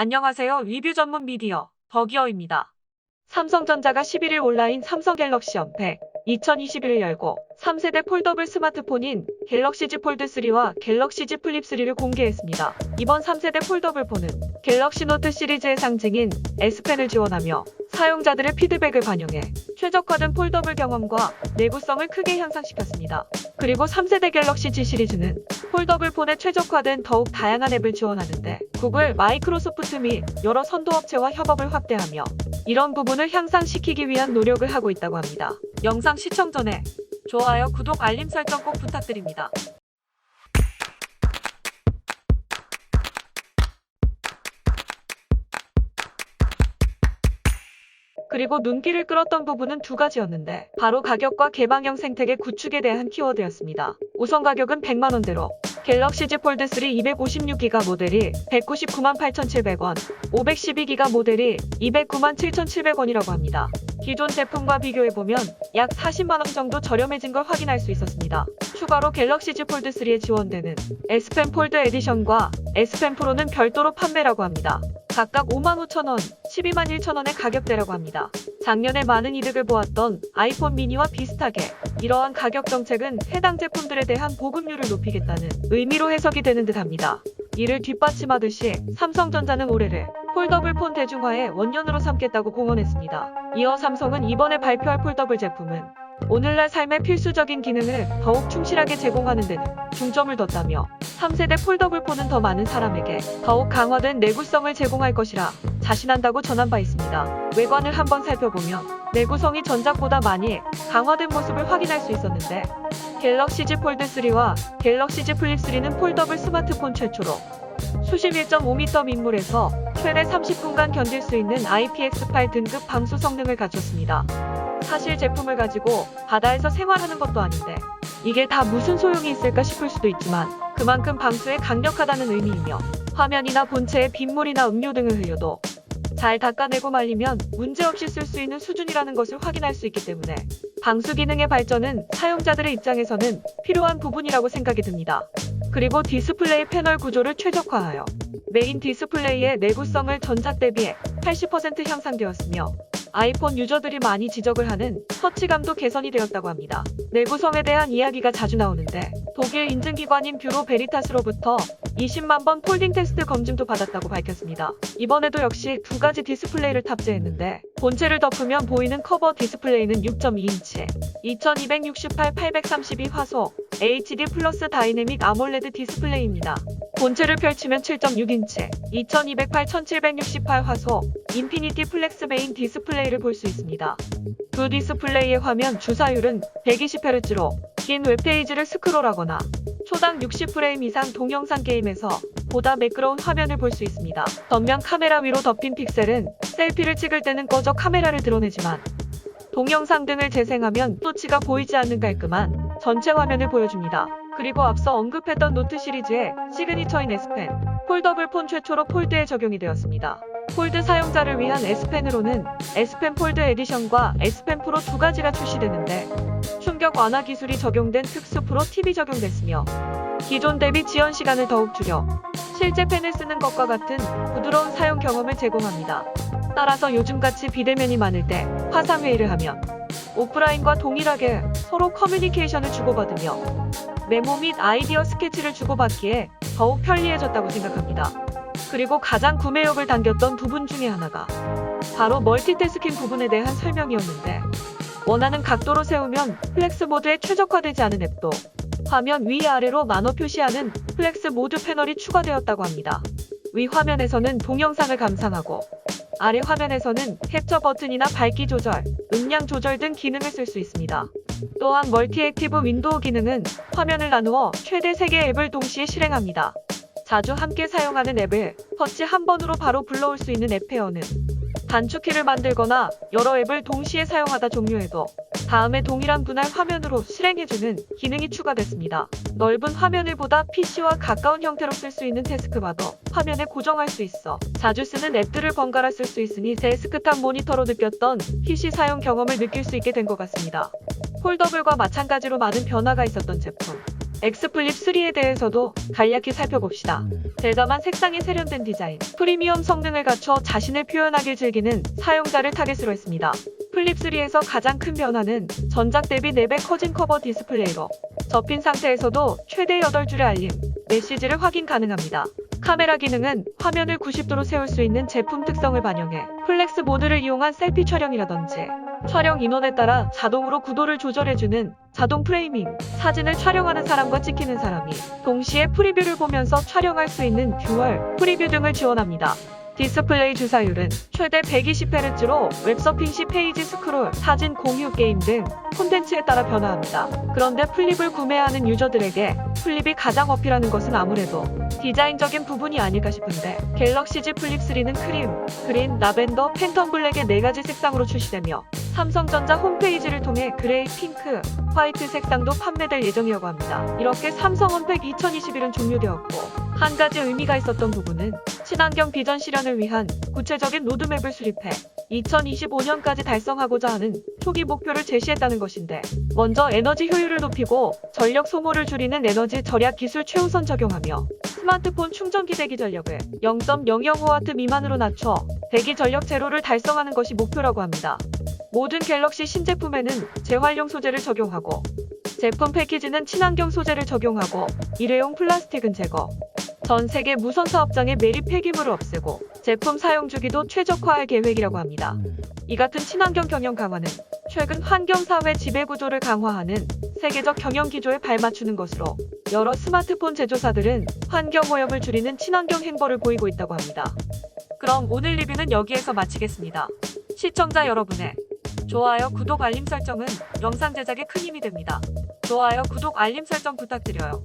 안녕하세요. 리뷰 전문 미디어 더기어입니다. 삼성전자가 11일 온라인 삼성 갤럭시 언팩 2021을 열고 3세대 폴더블 스마트폰인 갤럭시 Z 폴드 3와 갤럭시 Z 플립 3를 공개했습니다. 이번 3세대 폴더블 폰은 갤럭시 노트 시리즈의 상징인 S펜을 지원하며 사용자들의 피드백을 반영해 최적화된 폴더블 경험과 내구성을 크게 향상시켰습니다. 그리고 3세대 갤럭시 Z 시리즈는 폴더블 폰에 최적화된 더욱 다양한 앱을 지원하는데 구글, 마이크로소프트 및 여러 선도업체와 협업을 확대하며 이런 부분을 향상시키기 위한 노력을 하고 있다고 합니다. 영상 시청 전에 좋아요, 구독, 알림 설정 꼭 부탁드립니다. 그리고 눈길을 끌었던 부분은 두 가지였는데 바로 가격과 개방형 생태계 구축에 대한 키워드였습니다. 우선 가격은 100만원대로 갤럭시 Z 폴드 3 256기가 모델이 199만 8,700원, 512기가 모델이 209만 7,700원이라고 합니다. 기존 제품과 비교해보면 약 40만원 정도 저렴해진 걸 확인할 수 있었습니다. 추가로 갤럭시 Z 폴드 3에 지원되는 S펜 폴드 에디션과 S펜 프로는 별도로 판매라고 합니다. 각각 55,000원, 121,000원의 가격대라고 합니다. 작년에 많은 이득을 보았던 아이폰 미니와 비슷하게 이러한 가격 정책은 해당 제품들에 대한 보급률을 높이겠다는 의미로 해석이 되는 듯합니다. 이를 뒷받침하듯이 삼성전자는 올해를 폴더블 폰 대중화의 원년으로 삼겠다고 공언했습니다. 이어 삼성은 이번에 발표할 폴더블 제품은 오늘날 삶의 필수적인 기능을 더욱 충실하게 제공하는 데는 중점을 뒀다며 3세대 폴더블 폰은 더 많은 사람에게 더욱 강화된 내구성을 제공할 것이라 자신한다고 전한 바 있습니다. 외관을 한번 살펴보면 내구성이 전작보다 많이 강화된 모습을 확인할 수 있었는데 갤럭시 Z 폴드 3와 갤럭시 Z 플립 3는 폴더블 스마트폰 최초로 수심 1.5m 민물에서 최대 30분간 견딜 수 있는 IPX8 등급 방수 성능을 갖췄습니다. 사실 제품을 가지고 바다에서 생활하는 것도 아닌데 이게 다 무슨 소용이 있을까 싶을 수도 있지만 그만큼 방수에 강력하다는 의미이며 화면이나 본체에 빗물이나 음료 등을 흘려도 잘 닦아내고 말리면 문제없이 쓸 수 있는 수준이라는 것을 확인할 수 있기 때문에 방수 기능의 발전은 사용자들의 입장에서는 필요한 부분이라고 생각이 듭니다. 그리고 디스플레이 패널 구조를 최적화하여 메인 디스플레이의 내구성을 전작 대비 80% 향상되었으며 아이폰 유저들이 많이 지적을 하는 터치감도 개선이 되었다고 합니다. 내구성에 대한 이야기가 자주 나오는데 독일 인증기관인 뷰로 베리타스로부터 20만 번 폴딩 테스트 검증도 받았다고 밝혔습니다. 이번에도 역시 두 가지 디스플레이를 탑재했는데 본체를 덮으면 보이는 커버 디스플레이는 6.2인치 2268-832 화소 HD 플러스 다이내믹 아몰레드 디스플레이입니다. 본체를 펼치면 7.6인치 2208-1768 화소 인피니티 플렉스 메인 디스플레이를 볼 수 있습니다. 두 디스플레이의 화면 주사율은 120Hz로 긴 웹페이지를 스크롤하거나 초당 60프레임 이상 동영상 게임에서 보다 매끄러운 화면을 볼 수 있습니다. 덧면 카메라 위로 덮인 픽셀은 셀피를 찍을 때는 꺼져 카메라를 드러내지만 동영상 등을 재생하면 노치가 보이지 않는 깔끔한 전체 화면을 보여줍니다. 그리고 앞서 언급했던 노트 시리즈의 시그니처인 S펜, 폴더블 폰 최초로 폴드에 적용이 되었습니다. 폴드 사용자를 위한 S펜으로는 S펜 폴드 에디션과 S펜 프로 두 가지가 출시되는데 충격 완화 기술이 적용된 특수 프로 팁이 적용됐으며 기존 대비 지연 시간을 더욱 줄여 실제 펜을 쓰는 것과 같은 부드러운 사용 경험을 제공합니다. 따라서 요즘같이 비대면이 많을 때 화상회의를 하면 오프라인과 동일하게 서로 커뮤니케이션을 주고받으며 메모 및 아이디어 스케치를 주고받기에 더욱 편리해졌다고 생각합니다. 그리고 가장 구매욕을 당겼던 부분 중에 하나가 바로 멀티태스킹 부분에 대한 설명이었는데 원하는 각도로 세우면 플렉스 모드에 최적화되지 않은 앱도 화면 위아래로 나눠 표시하는 플렉스 모드 패널이 추가되었다고 합니다. 위 화면에서는 동영상을 감상하고 아래 화면에서는 캡처 버튼이나 밝기 조절, 음량 조절 등 기능을 쓸 수 있습니다. 또한 멀티액티브 윈도우 기능은 화면을 나누어 최대 3개의 앱을 동시에 실행합니다. 자주 함께 사용하는 앱을 터치 한 번으로 바로 불러올 수 있는 앱 페어는 단축키를 만들거나 여러 앱을 동시에 사용하다 종료해도 다음에 동일한 분할 화면으로 실행해주는 기능이 추가됐습니다. 넓은 화면을 보다 PC와 가까운 형태로 쓸 수 있는 태스크바도 화면에 고정할 수 있어 자주 쓰는 앱들을 번갈아 쓸 수 있으니 데스크탑 모니터로 느꼈던 PC 사용 경험을 느낄 수 있게 된 것 같습니다. 폴더블과 마찬가지로 많은 변화가 있었던 제품. X 플립 3에 대해서도 간략히 살펴봅시다. 대담한 색상이 세련된 디자인, 프리미엄 성능을 갖춰 자신을 표현하길 즐기는 사용자를 타겟으로 했습니다. 플립 3에서 가장 큰 변화는 전작 대비 4배 커진 커버 디스플레이로 접힌 상태에서도 최대 8줄의 알림, 메시지를 확인 가능합니다. 카메라 기능은 화면을 90도로 세울 수 있는 제품 특성을 반영해 플렉스 모드를 이용한 셀피 촬영이라든지 촬영 인원에 따라 자동으로 구도를 조절해주는 자동 프레이밍, 사진을 촬영하는 사람과 찍히는 사람이 동시에 프리뷰를 보면서 촬영할 수 있는 듀얼 프리뷰 등을 지원합니다. 디스플레이 주사율은 최대 120Hz로 웹서핑 시 페이지 스크롤, 사진 공유, 게임 등 콘텐츠에 따라 변화합니다. 그런데 플립을 구매하는 유저들에게 플립이 가장 어필하는 것은 아무래도 디자인적인 부분이 아닐까 싶은데, 갤럭시 Z 플립 3는 크림, 그린, 라벤더, 팬텀 블랙의 4가지 색상으로 출시되며 삼성전자 홈페이지를 통해 그레이, 핑크, 화이트 색상도 판매될 예정이라고 합니다. 이렇게 삼성 언팩 2021은 종료되었고, 한 가지 의미가 있었던 부분은 친환경 비전 실현을 위한 구체적인 로드맵을 수립해 2025년까지 달성하고자 하는 초기 목표를 제시했다는 것인데, 먼저 에너지 효율을 높이고 전력 소모를 줄이는 에너지 절약 기술 최우선 적용하며 스마트폰 충전기 대기 전력을 0.005W 미만으로 낮춰 대기 전력 제로를 달성하는 것이 목표라고 합니다. 모든 갤럭시 신제품에는 재활용 소재를 적용하고 제품 패키지는 친환경 소재를 적용하고 일회용 플라스틱은 제거, 전 세계 무선 사업장의 매립 폐기물을 없애고 제품 사용 주기도 최적화할 계획이라고 합니다. 이 같은 친환경 경영 강화는 최근 환경사회 지배구조를 강화하는 세계적 경영 기조에 발맞추는 것으로 여러 스마트폰 제조사들은 환경오염을 줄이는 친환경 행보를 보이고 있다고 합니다. 그럼 오늘 리뷰는 여기에서 마치겠습니다. 시청자 여러분의 좋아요, 구독, 알림 설정은 영상 제작에 큰 힘이 됩니다. 좋아요, 구독, 알림 설정 부탁드려요.